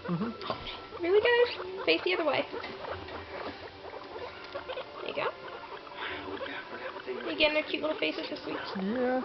Really, guys? Face the other way. There you go. You getting their cute little faces this week? Yeah.